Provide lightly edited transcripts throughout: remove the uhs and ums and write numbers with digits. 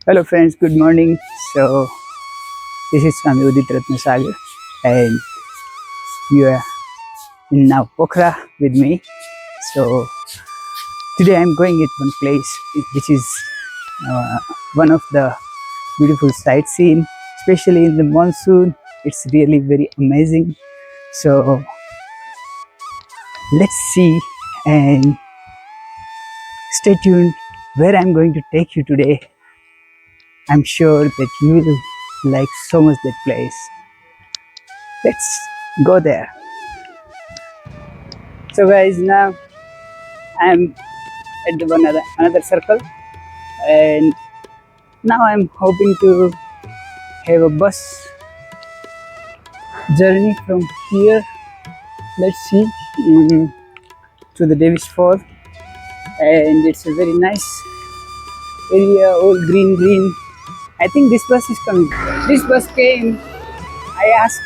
Hello friends, good morning. So this is Swami Udit Ratna Sagar and you are in now Pokhara with me. So today I'm going at one place which is uh, one of the beautiful sightseeing, especially in the monsoon. It's really very amazing. So let's see and stay tuned where I'm going to take you today. I'm sure that you will like so much that place. Let's go there. So guys, now I'm at the another circle, and now I'm hoping to have a bus journey from here. Let's see to the Devis Fall, and it's a very nice area, all green. I think this bus is coming. This bus came. I asked.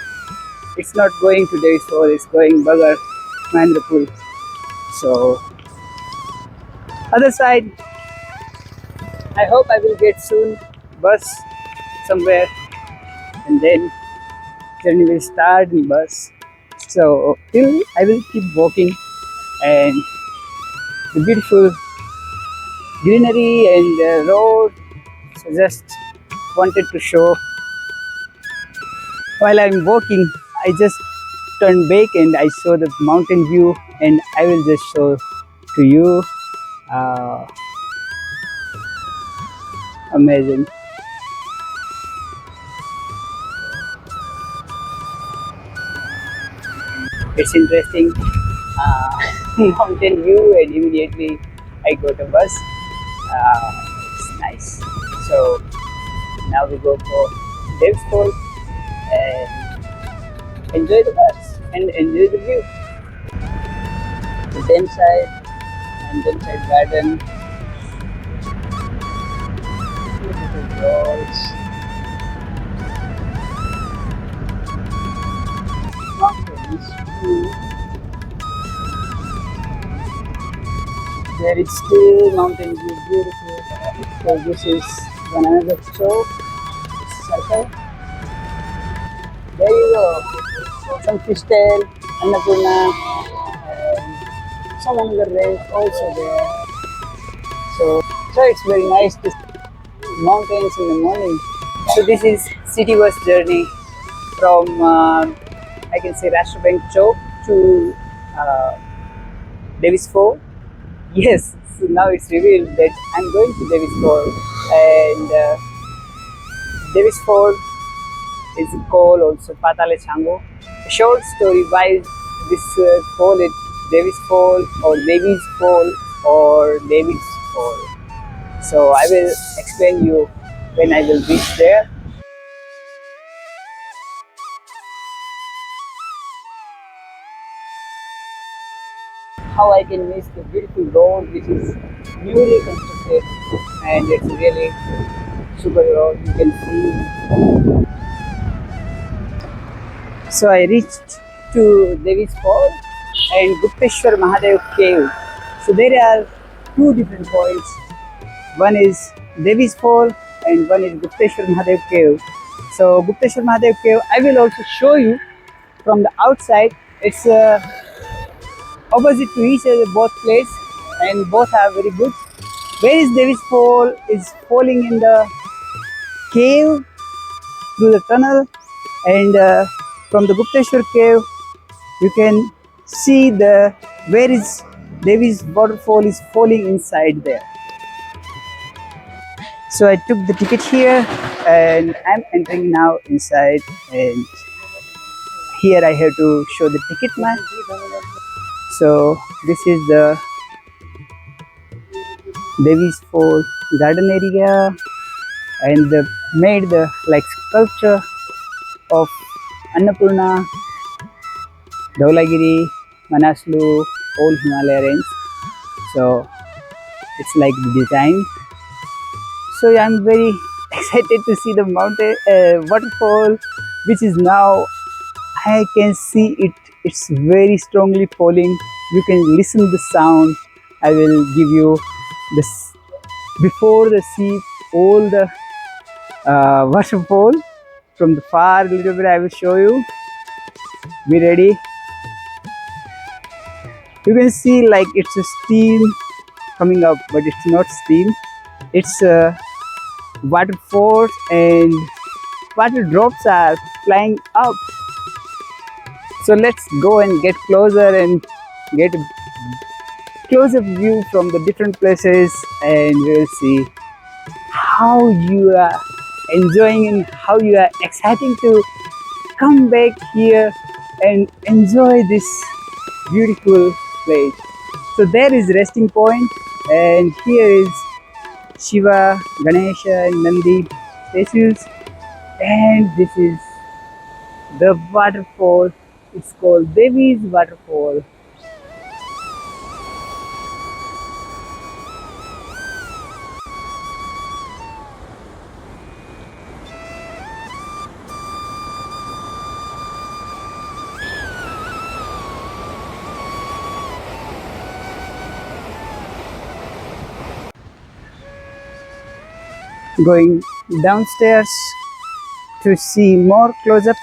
It's not going to Devis Fall. It's going Bagar, Mahendrapur. So other side. I hope I will get soon bus somewhere, and then journey will start in bus. So till I will keep walking, and the beautiful greenery and the road. So just wanted to show while I'm walking. I just turned back and I saw the mountain view, and I will just show to you. Uh, Amazing. It's interesting. Mountain view, and immediately I got a bus. It's nice. So now we go for Devis Fall and enjoy the bus and enjoy the view. The then side and then side garden, beautiful roads, mountains, view. There is still mountain view, beautiful. So this is one another show, circle. There you go. Some crystal, Annapurna, and some another lake also there. So it's very nice to see mountains in the morning. So this is city bus journey from I can say Rashtrabank Chowk to Devis Fall. Yes, so now it's revealed that I'm going to Devis Fall, and Devis Fall is called also Patale Chango. A short story why this fall is Devis Fall or Devis Fall or Devis Fall. So I will explain you when I will reach there. How I can miss the beautiful road which is newly constructed, and it's really super road you can see. So I reached to Devis Fall and Gupteshwar Mahadev cave. So there are two different points. One is Devis Fall and one is Gupteshwar Mahadev cave. So Gupteshwar Mahadev cave I will also show you from the outside. It's opposite to each other both place, and both are very good. Where is Devis Fall is falling in the cave through the tunnel, and from the Gupteshwar cave you can see the where is Devis waterfall is falling inside there. So I took the ticket here and I'm entering now inside, and here I have to show the ticket man. So this is the Devis Fall garden area, and they made the like sculpture of Annapurna, Dhaulagiri, Manaslu, all Himalaya range. So it's like the design. So I'm very excited to see the mountain waterfall, which is now I can see it. It's very strongly falling. You can listen the sound. I will give you this before the sea. All the waterfall from the far. A little bit I will show you. Be ready. You can see like it's a steam coming up, but it's not steam. It's a waterfall and water drops are flying up. So let's go and get closer and get a closer view from the different places, and we'll see how you are enjoying and how you are exciting to come back here and enjoy this beautiful place. So there is resting point, and here is Shiva, Ganesha and Nandi statues, and this is the waterfall. It's called Devi's waterfall. Going downstairs to see more close up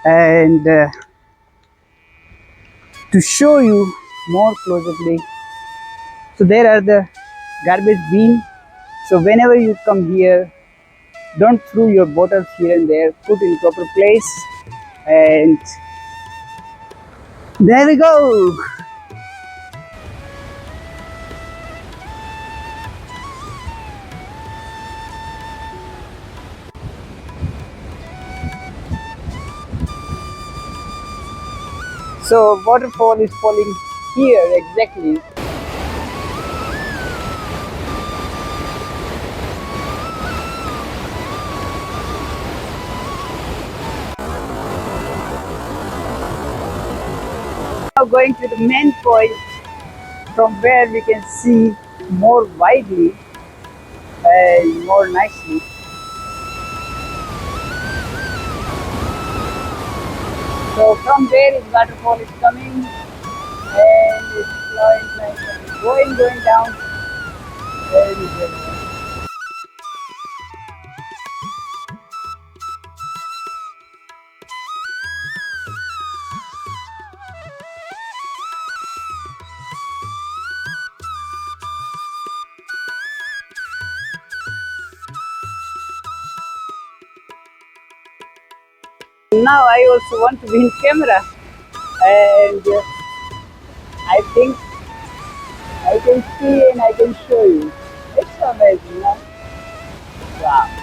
and to show you more closely. So there are the garbage bin. So whenever you come here, don't throw your bottles here and there. Put in proper place, and there we go. So waterfall is falling here exactly. Now going to the main point from where we can see more widely and more nicely. So from there is waterfall is coming and it's flowing, going down. Very. Now I also want to be in camera, and I think I can see and I can show you. It's amazing, huh? Wow.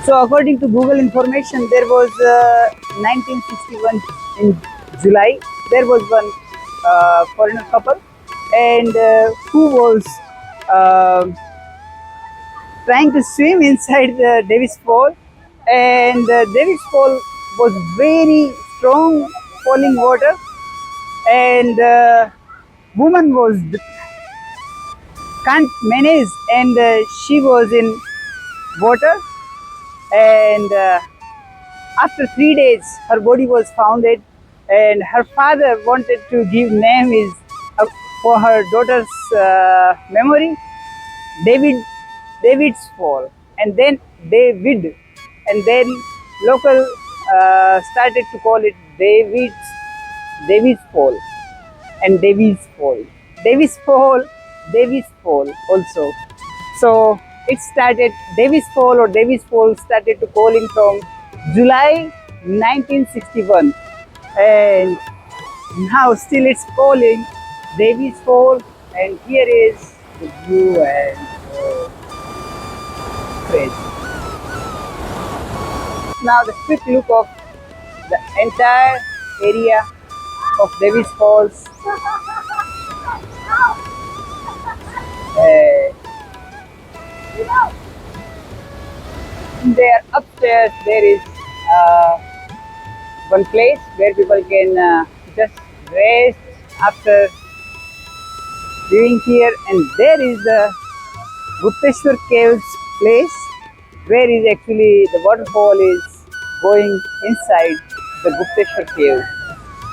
So according to Google information, there was 1961 in July. There was one foreigner couple, and who was uh, trying to swim inside the Devis Fall, and Devis Fall was very strong falling water, and woman was can't manage, and she was in water, and after 3 days her body was founded, and her father wanted to give name is for her daughter's memory, David, David's Fall, and then David, and then local started to call it David's Fall and Devi's Fall, Devi's Fall, Devi's Fall also. So it started Devi's Fall or Devi's Fall started to calling from July 1961, and now still it's calling Devi's Fall, and here is the view and crazy. Now the quick look of the entire area of Devi's Falls. There upstairs there is uh, one place where people can just rest after being here, and there is the Gupteshwar Caves place where is actually the waterfall is going inside the Gupteshwar Cave.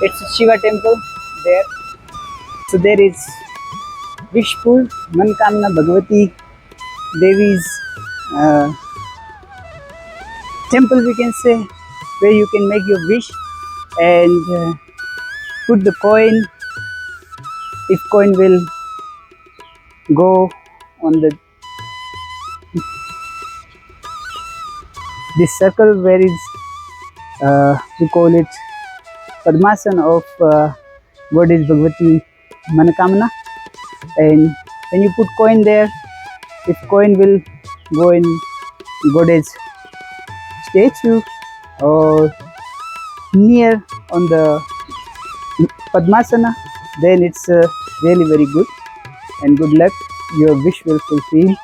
It's a Shiva temple there. So there is Vishpur, Mankamna Bhagavati Devi's uh, temple, we can say, where you can make your wish and put the coin. If coin will go on the this circle where is we call it Padmasana of Goddess Bhagavati Manakamana, and when you put coin there, if coin will go in Goddess statue or near on the Padmasana, then it's really very good and good luck. Your wish will fulfill.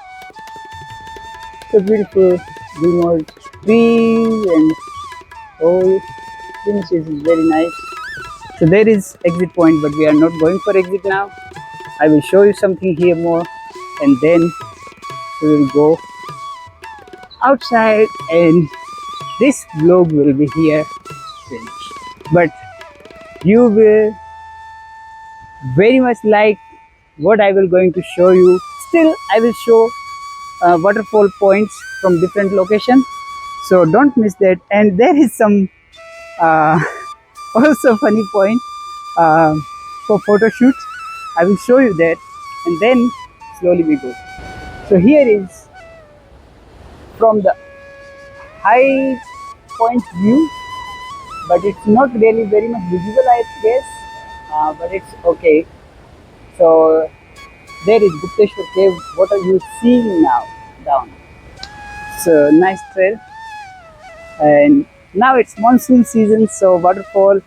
So beautiful, more trees and all finishes is very nice. So there is exit point, but we are not going for exit now. I will show you something here more, and then we will go outside, and this vlog will be here finished. But you will very much like what I will going to show you. Still, I will show waterfall points from different locations, so don't miss that. And there is some uh, also funny point uh, for photo shoot. I will show you that, and then slowly we go. So here is from the high point view, but it's not really very much visible, I guess, but it's okay. So there is Gupteshwar Cave. What are you seeing now down? It's a nice trail, and now it's monsoon season, so waterfall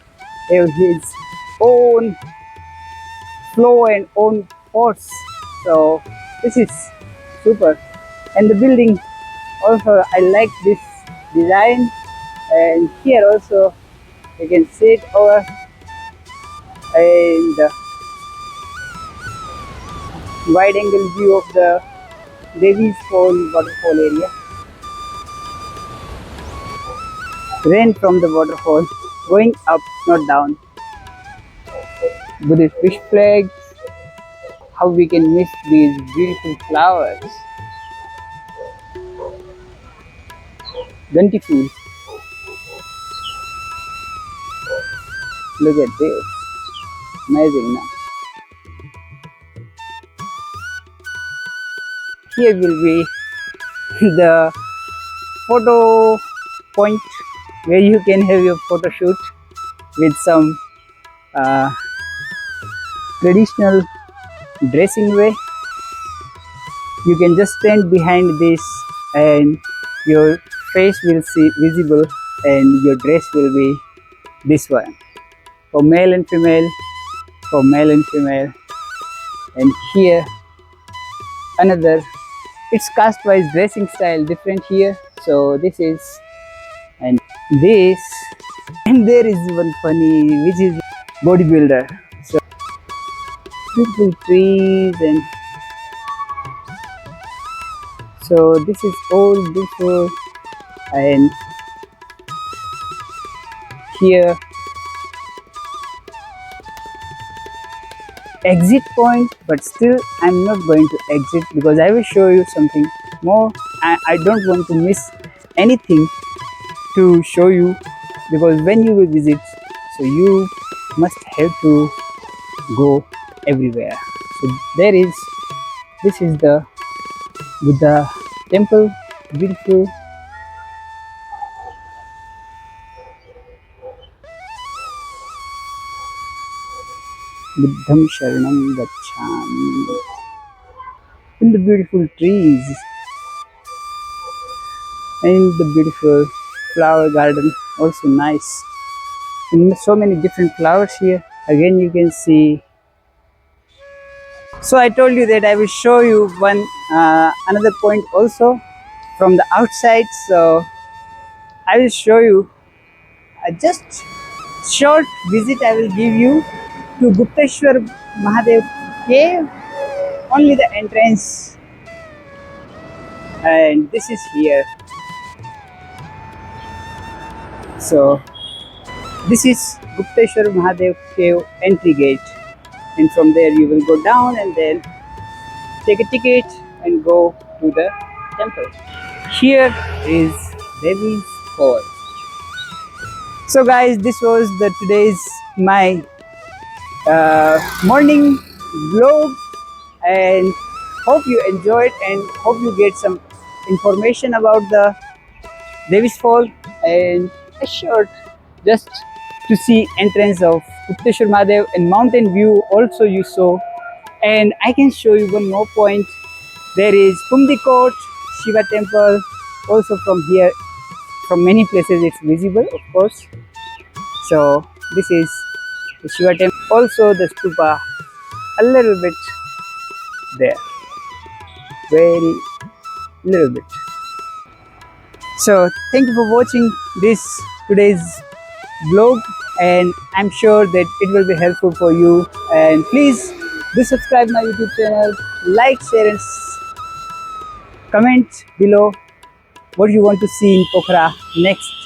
have his own flow and own force. So this is super, and the building also I like this design, and here also you can sit over and wide angle view of the Devis fall waterfall area. Rain from the waterfall going up, not down. Buddhist fish flags. How we can miss these beautiful flowers. Beautiful. Look at this. Amazing now. Here will be the photo point where you can have your photo shoot with some uh, traditional dressing way. You can just stand behind this and your face will see visible, and your dress will be this one for male and female, for male and female. And here another, it's caste wise dressing style different here. So this is, and this, and there is one funny which is bodybuilder. So beautiful trees, and so this is all beautiful. And here exit point, but still I'm not going to exit because I will show you something more. I don't want to miss anything to show you, because when you will visit, so you must have to go everywhere. So there is, this is the Buddha temple, beautiful. Buddham Sharanam Gacchami. And the beautiful trees and the beautiful flower garden, also nice. And so many different flowers here. Again, you can see. So I told you that I will show you one another point also from the outside. So I will show you a just short visit I will give you to Gupteshwar Mahadev cave, only the entrance, and this is here. So this is Gupteshwar Mahadev cave entry gate, and from there you will go down and then take a ticket and go to the temple. Here is Devi's fall. So guys, this was the today's my morning vlog, and hope you enjoyed and hope you get some information about the Devis fall and a short just to see entrance of Gupteshwar Mahadev and mountain view also you saw. And I can show you one more point. There is Pumdikot Shiva temple also from here. From many places it's visible, of course. So this is the Shiva temple. Also the stupa a little bit there, very little bit. So thank you for watching this today's vlog, and I'm sure that it will be helpful for you. And please do subscribe my YouTube channel, like, share, and comment below what you want to see in Pokhara next.